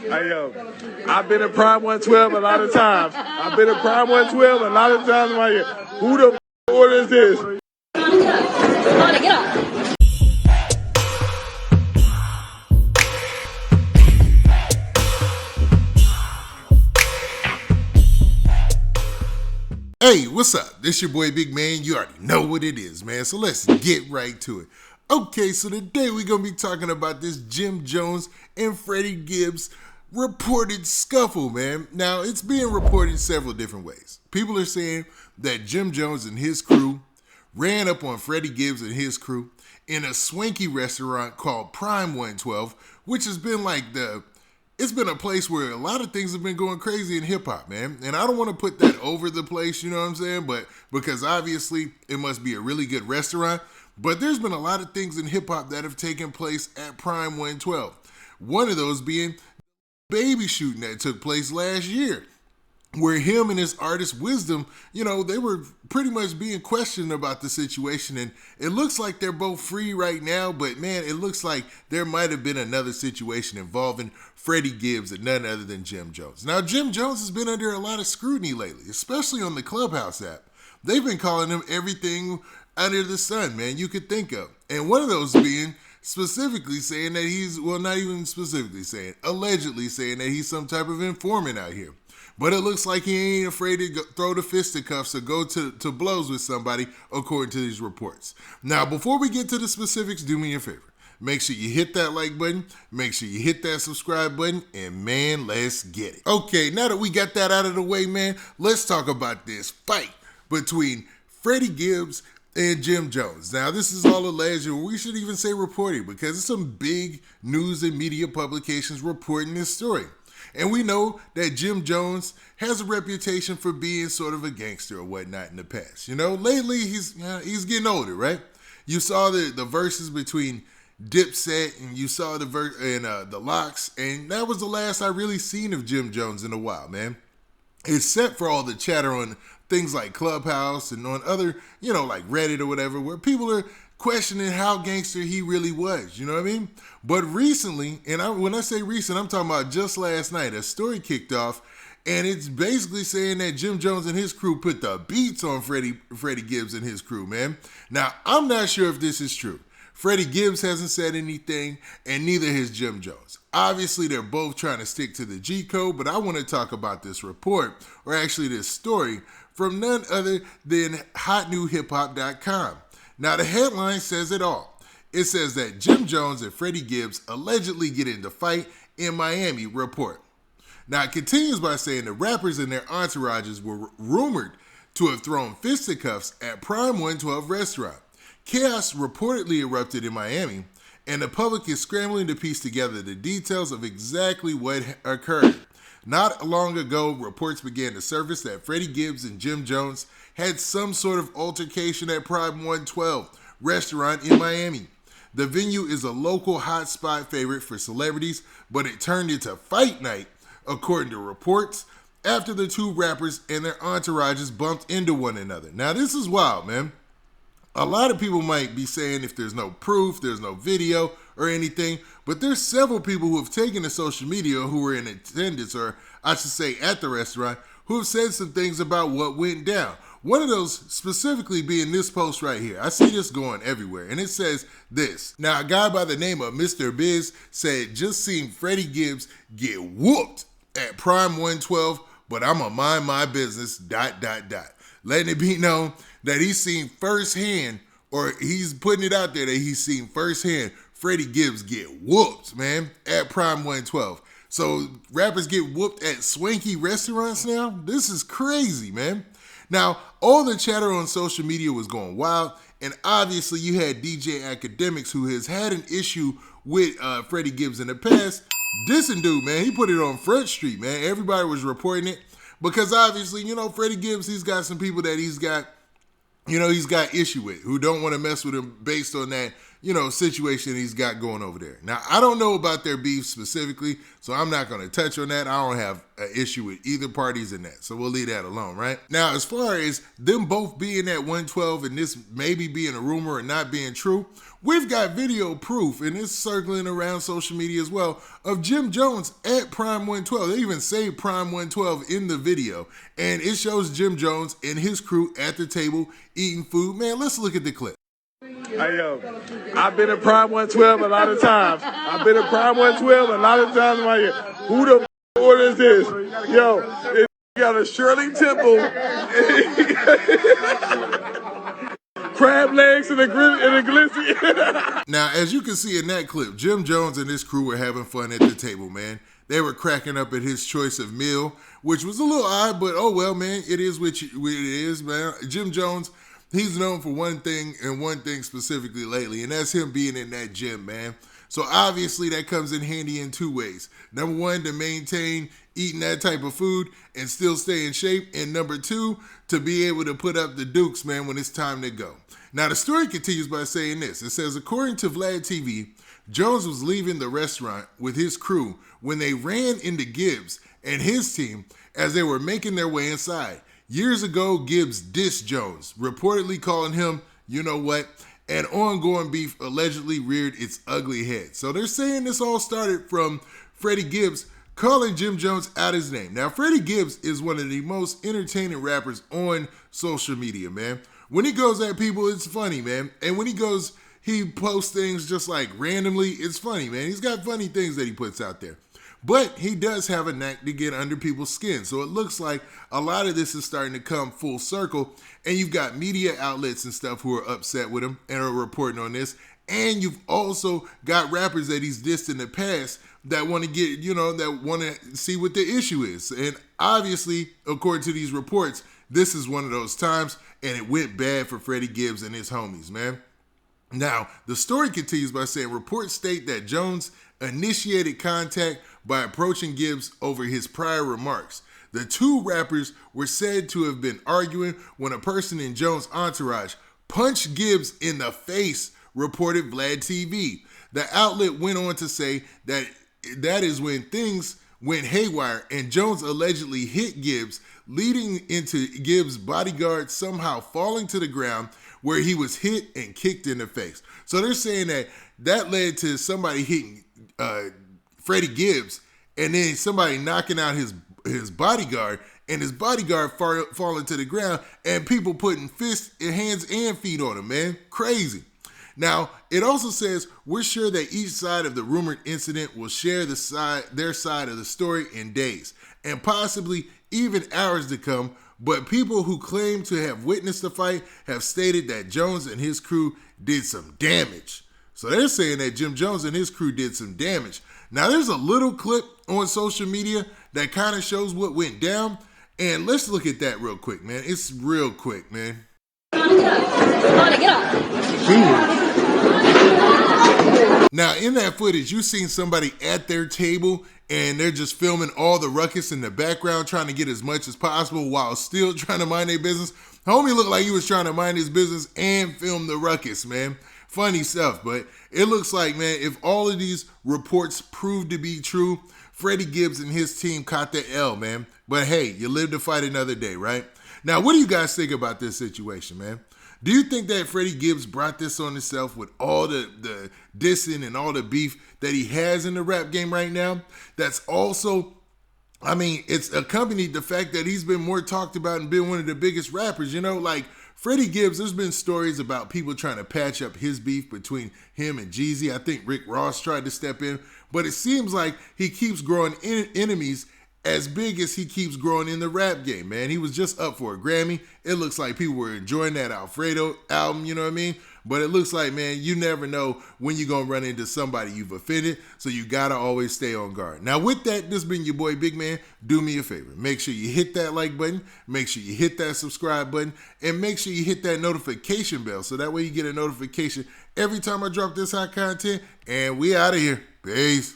I've been in Prime 112 a lot of times. I've been in Prime 112 a lot of times in my year. Who the order is this? Come on, get off. Hey, what's up? This your boy Big Man. You already know what it is, man. So let's get right to it. Okay, so today we're going to be talking about this Jim Jones and Freddie Gibbs reported scuffle, man. Now, it's being reported several different ways. People are saying that Jim Jones and his crew ran up on Freddie Gibbs and his crew in a Swanky restaurant called Prime 112, which has been like it's been a place where a lot of things have been going crazy in hip hop, man. And I don't want to put that over the place, you know what I'm saying? But because obviously it must be a really good restaurant. But there's been a lot of things in hip hop that have taken place at Prime 112. One of those being baby shooting that took place last year, where him and his artist Wisdom, they were pretty much being questioned about the situation. And it looks like they're both free right now, but man, it looks like there might have been another situation involving Freddie Gibbs and none other than Jim Jones. Now, Jim Jones has been under a lot of scrutiny lately, especially on the Clubhouse app. They've been calling him everything under the sun, man, you could think of. And one of those being specifically saying that not even specifically saying, allegedly saying that he's some type of informant out here. But it looks like he ain't afraid to throw the fisticuffs or go to blows with somebody, according to these reports. Now, before we get to the specifics, do me a favor. Make sure you hit that like button, make sure you hit that subscribe button, and man, let's get it. Okay, now that we got that out of the way, man, let's talk about this fight between Freddie Gibbs and Jim Jones. Now, this is all alleged, or we should even say reported, because it's some big news and media publications reporting this story. And we know that Jim Jones has a reputation for being sort of a gangster or whatnot in the past. Lately he's getting older, right? You saw the verses between Dipset and you saw the Locks, and that was the last I really seen of Jim Jones in a while, man. Except for all the chatter on things like Clubhouse and on other, like Reddit or whatever, where people are questioning how gangster he really was, you know what I mean? But recently, and when I say recent, I'm talking about just last night, a story kicked off, and it's basically saying that Jim Jones and his crew put the beats on Freddie Gibbs and his crew, man. Now, I'm not sure if this is true. Freddie Gibbs hasn't said anything, and neither has Jim Jones. Obviously, they're both trying to stick to the G code, but I want to talk about this report, or actually this story, from none other than hotnewhiphop.com. Now, the headline says it all. It says that Jim Jones and Freddie Gibbs allegedly get into fight in Miami, report. Now, it continues by saying the rappers and their entourages were rumored to have thrown fisticuffs at Prime 112 restaurant. Chaos reportedly erupted in Miami, and the public is scrambling to piece together the details of exactly what occurred. Not long ago, reports began to surface that Freddie Gibbs and Jim Jones had some sort of altercation at Prime 112 restaurant in Miami. The venue is a local hotspot favorite for celebrities, but it turned into fight night, according to reports, after the two rappers and their entourages bumped into one another. Now, this is wild, man. A lot of people might be saying if there's no proof, there's no video or anything, but there's several people who have taken to social media who were in attendance, or I should say at the restaurant, who have said some things about what went down. One of those specifically being this post right here. I see this going everywhere, and it says this. Now, a guy by the name of Mr. Biz said, just seen Freddie Gibbs get whooped at Prime 112, but I'ma mind my business, ... Letting it be known that he's seen firsthand, or he's putting it out there that he's seen firsthand Freddie Gibbs get whooped, man, at Prime 112. So rappers get whooped at Swanky restaurants now? This is crazy, man. Now, all the chatter on social media was going wild, and obviously you had DJ Akademiks, who has had an issue with Freddie Gibbs in the past. Dissing dude, man, he put it on Front Street, man. Everybody was reporting it. Because obviously, Freddie Gibbs, he's got some people that he's got issue with, who don't want to mess with him based on that, situation he's got going over there. Now, I don't know about their beef specifically, so I'm not going to touch on that. I don't have an issue with either parties in that, so we'll leave that alone, right? Now, as far as them both being at 112 and this maybe being a rumor or not being true, we've got video proof, and it's circling around social media as well, of Jim Jones at Prime 112. They even say Prime 112 in the video, and it shows Jim Jones and his crew at the table eating food. Man, let's look at the clip. Hey, I've been at Prime 112 a lot of times. I've been at Prime 112 a lot of times in my year. Who the orders this? Yo, it got a Shirley Temple, crab legs and a glizzy. Now, as you can see in that clip, Jim Jones and his crew were having fun at the table, man. They were cracking up at his choice of meal, which was a little odd, but oh well, man. It is what it is, man. Jim Jones, he's known for one thing and one thing specifically lately, and that's him being in that gym, man. So obviously that comes in handy in two ways. Number one, to maintain eating that type of food and still stay in shape. And number two, to be able to put up the dukes, man, when it's time to go. Now the story continues by saying this. It says, according to Vlad TV, Jones was leaving the restaurant with his crew when they ran into Gibbs and his team as they were making their way inside. Years ago, Gibbs dissed Jones, reportedly calling him, you know what, and ongoing beef allegedly reared its ugly head. So they're saying this all started from Freddie Gibbs calling Jim Jones out his name. Now, Freddie Gibbs is one of the most entertaining rappers on social media, man. When he goes at people, it's funny, man. And when he posts things just like randomly, it's funny, man. He's got funny things that he puts out there. But he does have a knack to get under people's skin. So it looks like a lot of this is starting to come full circle. And you've got media outlets and stuff who are upset with him and are reporting on this. And you've also got rappers that he's dissed in the past that want to get, that want to see what the issue is. And obviously, according to these reports, this is one of those times, and it went bad for Freddie Gibbs and his homies, man. Now, the story continues by saying reports state that Jones initiated contact by approaching Gibbs over his prior remarks. The two rappers were said to have been arguing when a person in Jones' entourage punched Gibbs in the face, reported Vlad TV. The outlet went on to say that is when things went haywire and Jones allegedly hit Gibbs, leading into Gibbs' bodyguard somehow falling to the ground where he was hit and kicked in the face. So they're saying that led to somebody hitting Freddie Gibbs and then somebody knocking out his bodyguard and his bodyguard falling to the ground and people putting fists, hands, and feet on him, man. Crazy. Now, it also says, we're sure that each side of the rumored incident will share their side of the story in days, and possibly even hours to come, but people who claim to have witnessed the fight have stated that Jones and his crew did some damage. So they're saying that Jim Jones and his crew did some damage. Now, there's a little clip on social media that kind of shows what went down, and let's look at that real quick, man. It's real quick, man. Get up. Now, in that footage, you seen somebody at their table and they're just filming all the ruckus in the background, trying to get as much as possible while still trying to mind their business. Homie looked like he was trying to mind his business and film the ruckus, man. Funny stuff, but it looks like, man, if all of these reports prove to be true, Freddie Gibbs and his team caught the L, man. But hey, you live to fight another day, right? Now, what do you guys think about this situation, man? Do you think that Freddie Gibbs brought this on himself with all the dissing and all the beef that he has in the rap game right now? That's also, it's accompanied the fact that he's been more talked about and been one of the biggest rappers, like Freddie Gibbs. There's been stories about people trying to patch up his beef between him and Jeezy. I think Rick Ross tried to step in, but it seems like he keeps growing enemies as big as he keeps growing in the rap game, man. He was just up for a Grammy. It looks like people were enjoying that Alfredo album, you know what I mean? But it looks like, man, you never know when you're going to run into somebody you've offended, so you got to always stay on guard. Now, with that, this has been your boy Big Man. Do me a favor. Make sure you hit that like button, make sure you hit that subscribe button, and make sure you hit that notification bell so that way you get a notification every time I drop this hot content. And we out of here. Peace.